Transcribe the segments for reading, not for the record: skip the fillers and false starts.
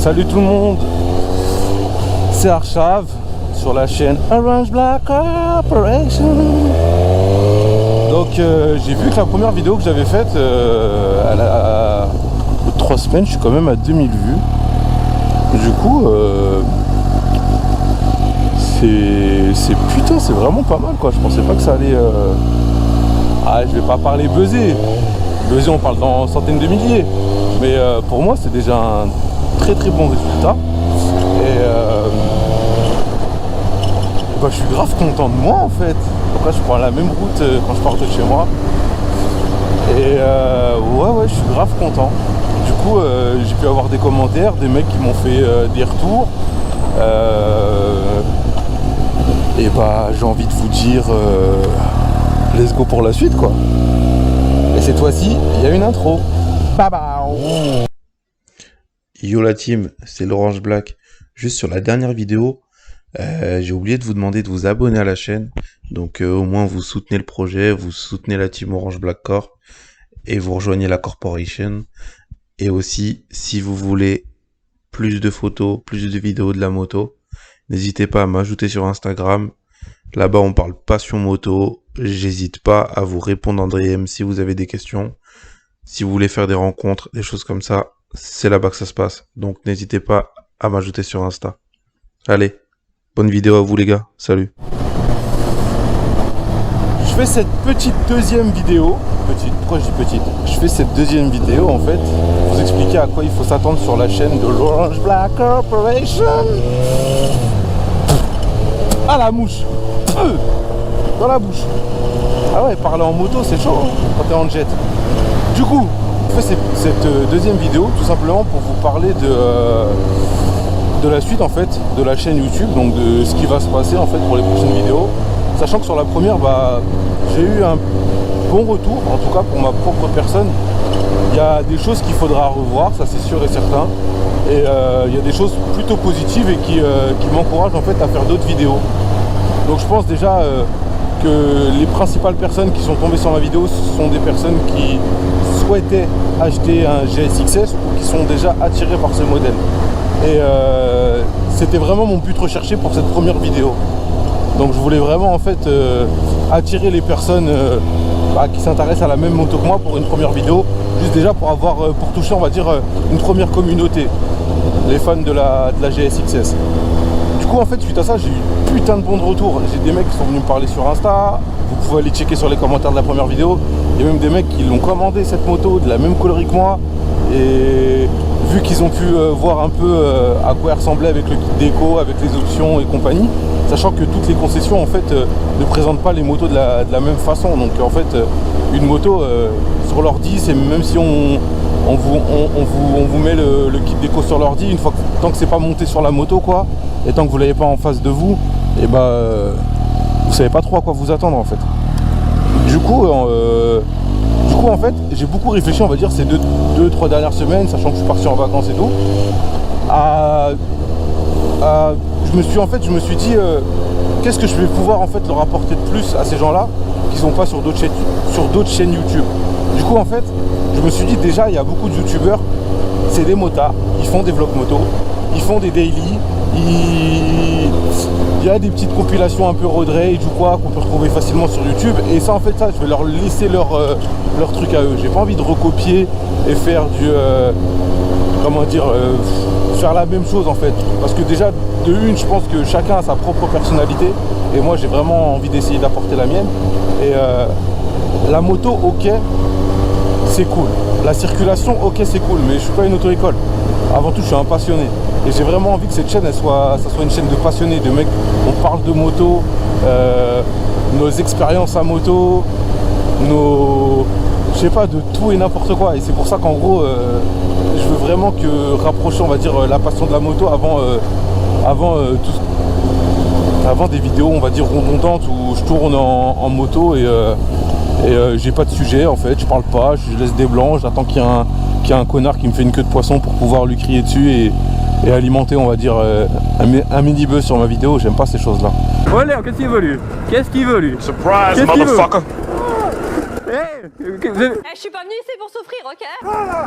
Salut tout le monde, c'est Archav sur la chaîne Orange Black Corporation. Donc j'ai vu que la première vidéo que j'avais faite, elle a 3 semaines, je suis quand même à 2000 vues. Du coup, c'est vraiment pas mal quoi. Je pensais pas que ça allait. Je vais pas parler buzzer. Buzzer, on parle dans centaines de milliers. Mais pour moi, c'est déjà un très très bon résultat. Et je suis grave content de moi en fait. Après, je prends la même route quand je pars de chez moi. Et ouais, je suis grave content. Du coup, j'ai pu avoir des commentaires, des mecs qui m'ont fait des retours. Et j'ai envie de vous dire let's go pour la suite quoi. Et cette fois-ci, il y a une intro. Bye bye. Yo la team, c'est l'Orange Black. Juste sur la dernière vidéo, j'ai oublié de vous demander de vous abonner à la chaîne. Donc au moins vous soutenez le projet, vous soutenez la team Orange Black Corp et vous rejoignez la corporation. Et aussi, si vous voulez plus de photos, plus de vidéos de la moto, n'hésitez pas à m'ajouter sur Instagram. Là-bas, on parle passion moto. J'hésite pas à vous répondre en DM si vous avez des questions. Si vous voulez faire des rencontres, des choses comme ça, c'est là-bas que ça se passe. Donc, n'hésitez pas à m'ajouter sur Insta. Allez, bonne vidéo à vous les gars. Salut. Je fais cette petite deuxième vidéo. Pourquoi je dis petite? Je fais cette deuxième vidéo en fait pour vous expliquer à quoi il faut s'attendre sur la chaîne de l'Orange Black Corporation. Ah la mouche, dans la bouche. Ah ouais, parler en moto c'est chaud quand t'es en jet. Du coup, je fais cette deuxième vidéo tout simplement pour vous parler de la suite en fait de la chaîne YouTube, donc de ce qui va se passer en fait pour les prochaines vidéos. Sachant que sur la première, j'ai eu un bon retour, en tout cas pour ma propre personne. Il y a des choses qu'il faudra revoir, ça c'est sûr et certain. Et il y a des choses plutôt positives et qui m'encouragent en fait à faire d'autres vidéos. Donc je pense déjà que les principales personnes qui sont tombées sur ma vidéo, ce sont des personnes qui souhaitaient acheter un GSX-S ou qui sont déjà attirées par ce modèle. Et c'était vraiment mon but recherché pour cette première vidéo. Donc je voulais vraiment en fait attirer les personnes qui s'intéressent à la même moto que moi pour une première vidéo, juste déjà pour toucher on va dire une première communauté, les fans de la GSX-S. Du coup en fait suite à ça j'ai eu putain de bons retours. J'ai des mecs qui sont venus me parler sur Insta, vous pouvez aller checker sur les commentaires de la première vidéo. Il y a même des mecs qui l'ont commandé cette moto de la même coloris que moi, et vu qu'ils ont pu voir un peu à quoi elle ressemblait avec le kit déco, avec les options et compagnie, sachant que toutes les concessions en fait ne présentent pas les motos de la même façon. Donc en fait une moto sur l'ordi, c'est même si on vous met le kit déco sur l'ordi, tant que c'est pas monté sur la moto quoi, et tant que vous l'avez pas en face de vous, et vous savez pas trop à quoi vous attendre en fait. Du coup en fait j'ai beaucoup réfléchi on va dire ces 2-3 dernières semaines, sachant que je suis parti en vacances et tout, je me suis dit qu'est-ce que je vais pouvoir en fait leur apporter de plus à ces gens-là qu'ils n'ont pas sur d'autres chaînes YouTube. Du coup en fait je me suis dit déjà il y a beaucoup de youtubeurs, c'est des motards, ils font des vlogs moto, ils font des daily, il y a des petites compilations un peu road rage ou quoi qu'on peut retrouver facilement sur YouTube, et ça en fait ça je vais leur laisser leur truc à eux. J'ai pas envie de recopier et faire faire la même chose en fait, parce que déjà de une je pense que chacun a sa propre personnalité et moi j'ai vraiment envie d'essayer d'apporter la mienne. Et la moto ok c'est cool, la circulation ok c'est cool, mais je suis pas une auto-école. Avant tout je suis un passionné et j'ai vraiment envie que cette chaîne ça soit une chaîne de passionnés, de mecs. On parle de moto, nos expériences à moto, je sais pas, de tout et n'importe quoi. Et c'est pour ça qu'en gros je veux vraiment rapprocher on va dire la passion de la moto avant des vidéos on va dire redondantes où je tourne en moto et j'ai pas de sujet en fait, je parle pas, je laisse des blancs, j'attends qu'il y ait un connard qui me fait une queue de poisson pour pouvoir lui crier dessus et alimenter on va dire un mini buzz sur ma vidéo. J'aime pas ces choses là. Oh Léo, qu'est-ce qu'il veut lui? Qu'est-ce qu'il veut lui? Surprise, motherfucker! Je suis pas venu ici pour souffrir, ok?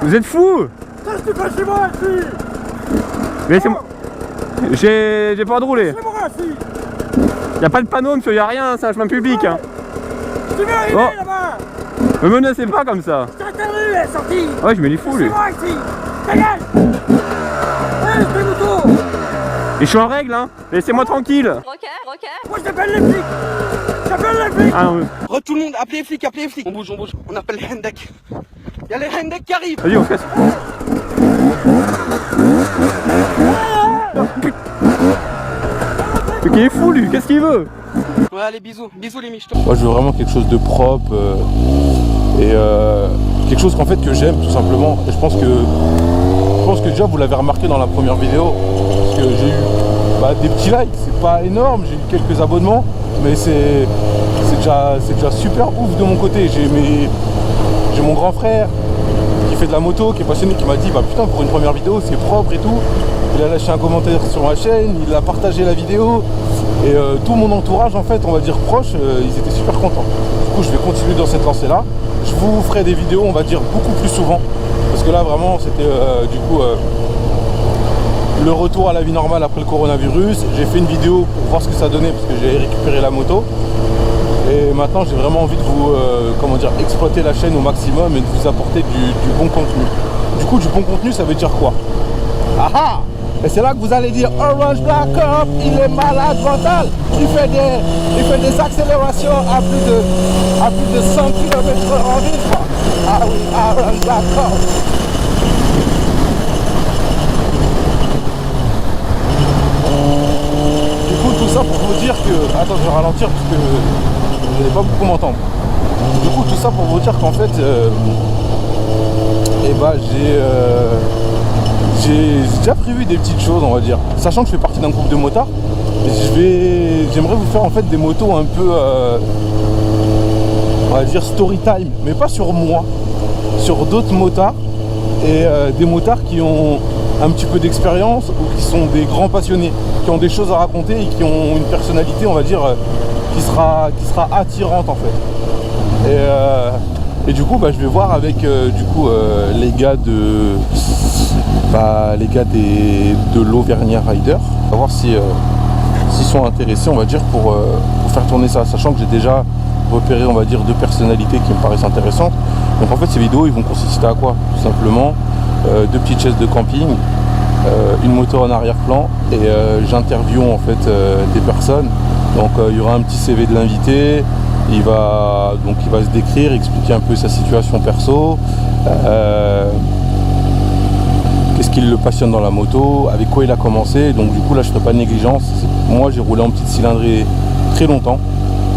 Vous êtes fous? Qu'est-ce que tu fais chez moi ici? Laissez-moi. J'ai pas de rouler. Y'a pas de panneau, monsieur, y'a rien, c'est un chemin public. Hein. Tu veux arriver là-bas? Me menacez pas comme ça. Je t'ai interdit, elle est sortie. Ouais, je me les fous, lui. C'est moi ici. Dégage. Fais moto. Et je suis en règle, hein. Laissez-moi tranquille. Ok. Moi je t'appelle les flics. J'appelle les flics. Ah non, mais... Tout le monde, appelez les flics, appelez les flics. On bouge. On appelle les Hendek. Y'a les Hendek qui arrivent. Vas-y, on se casse. Mais qui est fou, lui? Qu'est-ce qu'il veut? Ouais, allez, bisous les miches. Moi, je veux vraiment quelque chose de propre quelque chose qu'en fait que j'aime tout simplement. Et je pense que déjà vous l'avez remarqué dans la première vidéo, parce que j'ai eu des petits likes. C'est pas énorme, j'ai eu quelques abonnements, mais c'est déjà super ouf de mon côté. J'ai mon grand frère qui fait de la moto, qui est passionné, qui m'a dit bah putain, pour une première vidéo c'est propre et tout. Il a lâché un commentaire sur ma chaîne, il a partagé la vidéo et tout mon entourage en fait, on va dire proche, ils étaient super contents. Du coup je vais continuer dans cette lancée là. Je vous ferai des vidéos on va dire beaucoup plus souvent, parce que là vraiment c'était le retour à la vie normale après le coronavirus. J'ai fait une vidéo pour voir ce que ça donnait parce que j'ai récupéré la moto. Et maintenant j'ai vraiment envie de vous exploiter la chaîne au maximum et de vous apporter du bon contenu. Du coup du bon contenu ça veut dire quoi? Ah! Et c'est là que vous allez dire Orange Black Cop, il est malade mental, il fait des accélérations à plus de 100 km/h en ville. Ah oui, Orange Black Cop. Du coup tout ça pour vous dire que... Attends, je vais ralentir parce que je n'ai pas beaucoup m'entendre. Du coup tout ça pour vous dire qu'en fait j'ai déjà prévu des petites choses on va dire. Sachant que je fais partie d'un groupe de motards, j'aimerais vous faire en fait des motos un peu on va dire story time, mais pas sur moi, sur d'autres motards et des motards qui ont un petit peu d'expérience ou qui sont des grands passionnés, qui ont des choses à raconter et qui ont une personnalité on va dire qui sera attirante en fait. Et du coup je vais voir avec les gars de l'Auvergnat Rider, on va voir s'ils sont intéressés on va dire pour faire tourner ça, sachant que j'ai déjà repéré on va dire deux personnalités qui me paraissent intéressantes. Donc en fait ces vidéos ils vont consister à quoi? Tout simplement deux petites chaises de camping, une moto en arrière-plan et j'interviewe en fait des personnes. Donc il y aura un petit CV de l'invité, il va se décrire, expliquer un peu sa situation perso, qu'est-ce qui le passionne dans la moto, avec quoi il a commencé. Donc du coup là je ne ferai pas de négligence. Moi j'ai roulé en petite cylindrée très longtemps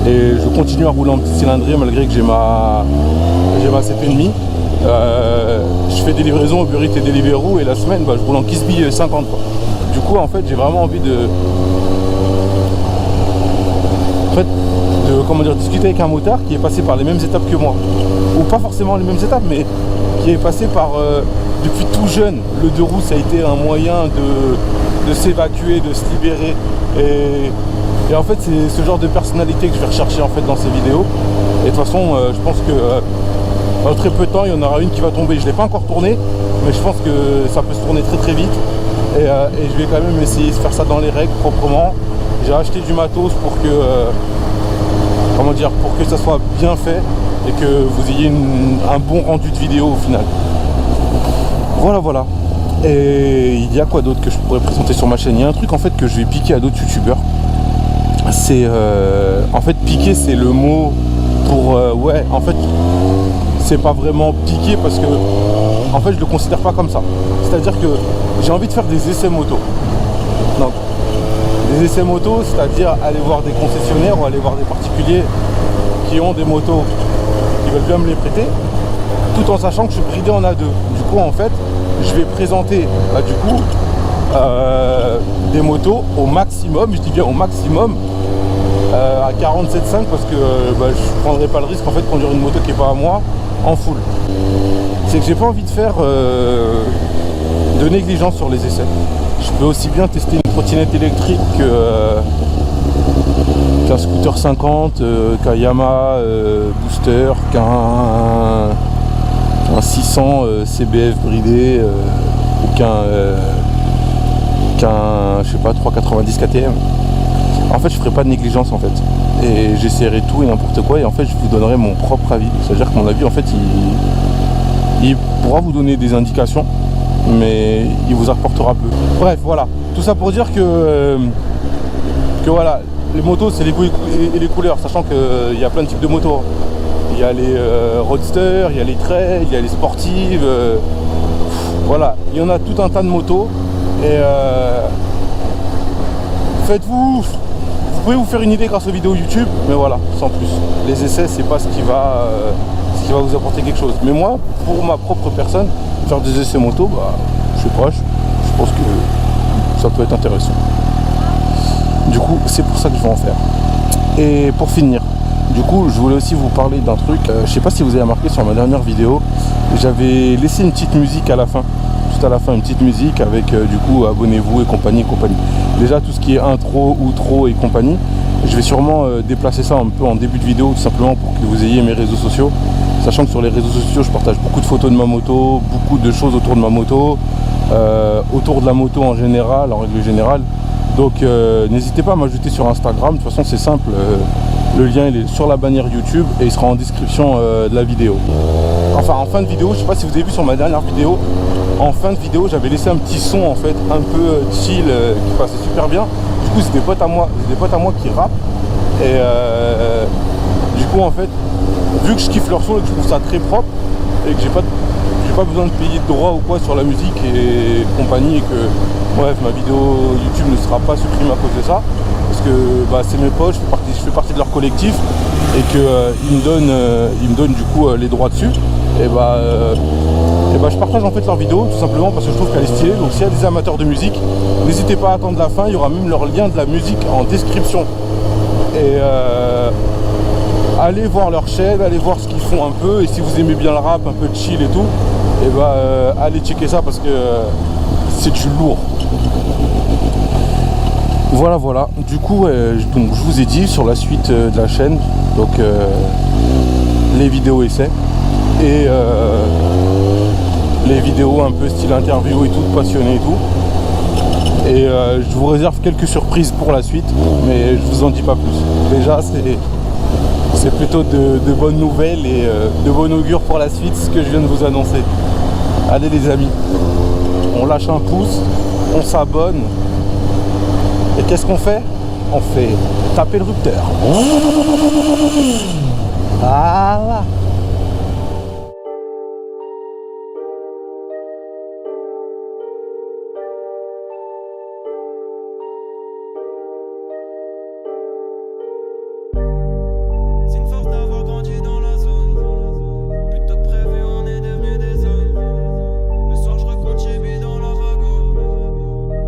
et je continue à rouler en petite cylindrée malgré que j'ai ma 7,5. Je fais des livraisons au Uber Eats et Deliveroo et la semaine je roule en Kisby 50 quoi. Du coup en fait j'ai vraiment envie de discuter avec un motard qui est passé par les mêmes étapes que moi, ou pas forcément les mêmes étapes, mais qui est passé par depuis tout jeune. Le deux roues ça a été un moyen de s'évacuer, de se libérer et en fait c'est ce genre de personnalité que je vais rechercher en fait dans ces vidéos. Et de toute façon je pense que dans très peu de temps il y en aura une qui va tomber. Je ne l'ai pas encore tournée, mais je pense que ça peut se tourner très très vite et je vais quand même essayer de faire ça dans les règles proprement. J'ai acheté du matos pour que ça soit bien fait et que vous ayez un bon rendu de vidéo au final. Voilà. Et il y a quoi d'autre que je pourrais présenter sur ma chaîne? Il y a un truc en fait que je vais piquer à d'autres youtubeurs. C'est en fait piquer c'est le mot pour en fait c'est pas vraiment piquer parce que en fait je le considère pas comme ça. C'est à dire que j'ai envie de faire des essais moto. Donc des essais moto, c'est-à-dire aller voir des concessionnaires ou aller voir des particuliers qui ont des motos qui veulent bien me les prêter, tout en sachant que je suis bridé en A2. Du coup en fait je vais présenter des motos au maximum, je dis bien au maximum à 47,5 parce que je prendrai pas le risque en fait de conduire une moto qui est pas à moi en full. C'est que j'ai pas envie de faire de négligence sur les essais. Je peux aussi bien tester une trottinette électrique qu'un scooter 50, qu'un Yamaha booster, qu'un 600 CBF bridé ou qu'un qu'un, je sais pas, 390 KTM. En fait, je ferai pas de négligence en fait. Et j'essaierai tout et n'importe quoi. Et en fait, je vous donnerai mon propre avis. C'est-à-dire que mon avis, en fait, il pourra vous donner des indications, mais il vous apportera peu. Bref, voilà. Tout ça pour dire que voilà, les motos, c'est les goûts et les couleurs. Sachant qu'il y a plein de types de motos. Il y a les roadsters, il y a les trails, il y a les sportives. Voilà, il y en a tout un tas de motos. Et vous pouvez vous faire une idée grâce aux vidéos YouTube, mais voilà, sans plus. Les essais, c'est pas ce qui va vous apporter quelque chose. Mais moi, pour ma propre personne, faire des essais moto, bah, je sais pas, je pense que ça peut être intéressant. Du coup, c'est pour ça que je vais en faire. Et pour finir, du coup, je voulais aussi vous parler d'un truc. Je sais pas si vous avez remarqué sur ma dernière vidéo, j'avais laissé une petite musique à la fin. Tout à la fin, une petite musique avec du coup abonnez-vous et compagnie. Déjà tout ce qui est intro, outro et compagnie, je vais sûrement déplacer ça un peu en début de vidéo, tout simplement pour que vous ayez mes réseaux sociaux. Sachant que sur les réseaux sociaux, je partage beaucoup de photos de ma moto, beaucoup de choses autour de ma moto, autour de la moto en général, en règle générale. Donc n'hésitez pas à m'ajouter sur Instagram. De toute façon, c'est simple. Le lien il est sur la bannière YouTube et il sera en description de la vidéo. Enfin, en fin de vidéo, je sais pas si vous avez vu sur ma dernière vidéo, en fin de vidéo, j'avais laissé un petit son en fait, un peu chill, qui passait super bien. Du coup, c'est des potes à moi qui rappent. Et du coup, en fait, vu que je kiffe leur son et que je trouve ça très propre et que j'ai pas besoin de payer de droits ou quoi sur la musique et compagnie, et que bref, ma vidéo YouTube ne sera pas supprimée à cause de ça, parce que bah, c'est mes potes, je fais partie de leur collectif et qu'ils me donnent du coup les droits dessus. Et bah je partage en fait leur vidéo tout simplement parce que je trouve qu'elle est stylée. Donc s'il y a des amateurs de musique, n'hésitez pas à attendre la fin, il y aura même leur lien de la musique en description. Et allez voir leur chaîne, allez voir ce qu'ils font un peu, et si vous aimez bien le rap, un peu de chill et tout, et bah allez checker ça parce que c'est du lourd. Voilà, du coup donc, je vous ai dit sur la suite de la chaîne, donc les vidéos essais et les vidéos un peu style interview et tout, passionné et tout. Et je vous réserve quelques surprises pour la suite, mais je vous en dis pas plus. Déjà c'est plutôt de bonnes nouvelles et de bon augure pour la suite, ce que je viens de vous annoncer. Allez les amis, on lâche un pouce, on s'abonne. Et qu'est-ce qu'on fait? On fait taper le rupteur. Voilà. C'est une force d'avoir grandi dans la zone. Plutôt que prévu, on est devenus des hommes. Le soir, je recompte chez lui dans la wagon.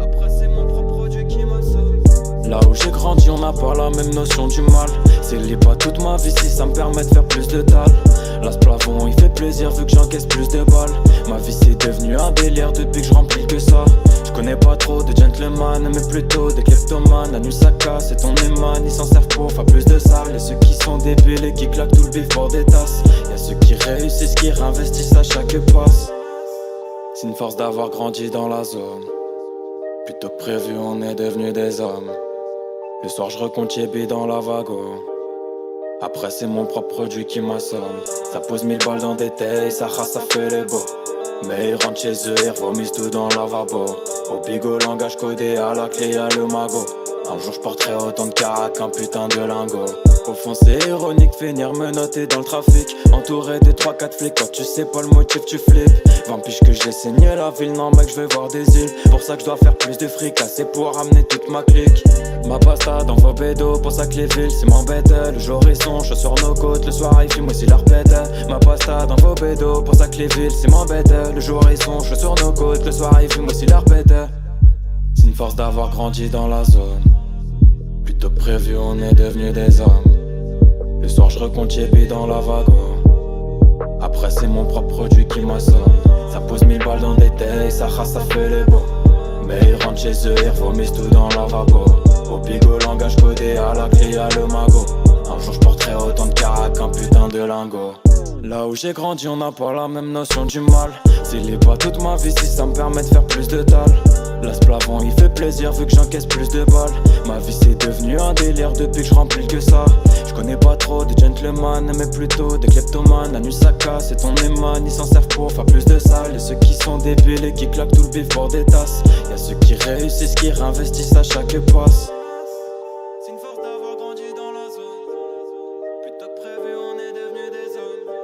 Après, c'est mon propre produit qui m'assomme. Là où j'ai grandi, on n'a pas la même notion du mal. C'est libre pas toute ma vie si ça me permet de faire plus de dalle. Là, ce plafond, il fait plaisir vu que j'encaisse plus de balles. Ma vie, c'est devenu un délire depuis que je remplis que ça. Je connais pas trop de gentleman, mais plutôt des kleptomanes. La nuit ça casse et ton éman, ils s'en servent pour faire plus de salles. Y'a ceux qui sont débiles et qui claquent tout le bif pour des tasses. Y'a ceux qui réussissent, qui réinvestissent à chaque passe. C'est une force d'avoir grandi dans la zone. Plutôt que prévu, on est devenus des hommes. Le soir, je recompte Yébi dans la wagon. Après, c'est mon propre produit qui m'assomme. Ça pose 1000 balles dans des tailles, ça rase, ça fait les beaux. Mais ils rentrent chez eux, ils vomissent tout dans le lavabo. Au bigot, langage codé, à la clé, y'a le magot. Un jour, je porterai autant de carac qu'un putain de lingot. Au fond, c'est ironique, finir menotté dans le trafic. Entouré des 3-4 flics, quand tu sais pas le motif, tu flippes. 20 piges que j'ai saigné la ville, non mec, je vais voir des îles. Pour ça que je dois faire plus de fric, assez pour ramener toute ma clique. Ma pasta dans vos bédos, pour ça que les villes, c'est m'embête. Le jour ils sont chauds sur nos côtes, le soir ils fument aussi leur pète. Ma pasta dans vos bédos, pour ça que les villes, c'est m'embête. Le jour ils sont chauds sur nos côtes, le soir ils fument aussi leur pète. C'est une force d'avoir grandi dans la zone. Plutôt que prévu, on est devenus des hommes. Le soir je recompte Yébi dans la wagon. Après c'est mon propre produit qui m'assomme. Ça pose 1000 balles dans des tailles, ça rase, ça fait les beaux. Mais ils rentrent chez eux, ils vomissent tout dans le lavabo. Au bigot, langage codé, à la clé, y'a le magot. Un jour je porterai autant de carac qu'un putain de lingot. Là où j'ai grandi, on n'a pas la même notion du mal. S'il est pas toute ma vie, si ça me permet de faire plus de dalle. L'Asplavant il fait plaisir vu que j'encaisse plus de balles. Ma vie c'est devenu un délire depuis que je remplis que ça. Je connais pas trop de gentlemen, mais plutôt des kleptomanes. La nuit ça casse et ton éman, ils s'en servent pour faire plus de salles. Y'a ceux qui sont débiles et qui claquent tout le bif pour des tasses. Y'a ceux qui réussissent, qui réinvestissent à chaque passe. C'est une force d'avoir grandi dans la zone. Plutôt que prévu, on est devenu des hommes.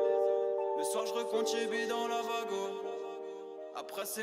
Le soir je recompte Chibi dans la vago. Après c'est